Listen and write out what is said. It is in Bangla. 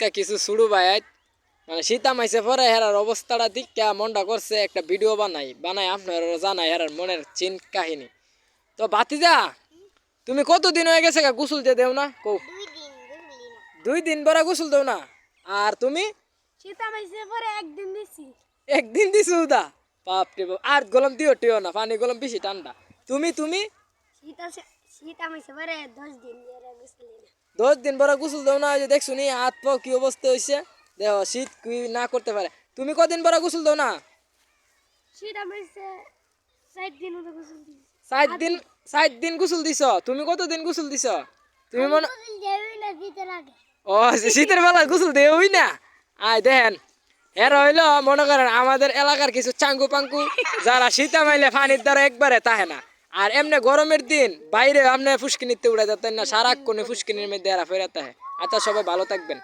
কিছু শুরু ভাই মানে শীত মাইছে পরে হেরার অবস্থাটা দিকা মনটা করছে একটা ভিডিও বানাই আপনার জানাই হেরার মনের চিন কাহিনী। তো ভাতিজা তুমি কতদিন হয়ে গেছে গোসল দিয়ে দেও না কো? 2 দিন বড় গোসল দেও না। আর তুমি? শীত মাইছে পরে একদিন দিছি। একদিন দিছো দা? বাপ রে বাপ, আর গরম দিও না, পানি গরম বেশি ঠান্ডা। তুমি শীত মাইছে পরে 10 দিন দিয়ে গোসল দিই না। 10 দিন বড় গোসল দেও না, যে দেখছো নি হাত পা কি অবস্থা হয়েছে, দেখো শীত কি না করতে পারে। তুমি কদিন বড় গোসল দেও না? শীত মাইছে 7 দিন মতো গোসল দিই। 7 দিন গোসল দিছ? তুমি কতদিন গোসল দিছ? তুমি মনে ও শীতের বেলা গোসল দেওই না? আয় দেখেন এরা হইলো মনে করেন আমাদের এলাকার কিছু চাঙ্গু পাঙ্কু, যারা শীত মাইলে পানির দ্বারা একবারে তাহে না। আর এমনি গরমের দিন বাইরে আপনি ফুসকিনিতে উড়ে যেতেন না, সারাক্ষণে ফুসকিনির মধ্যে এরা ফেরাতে হয়। আচ্ছা সবাই ভালো থাকবেন।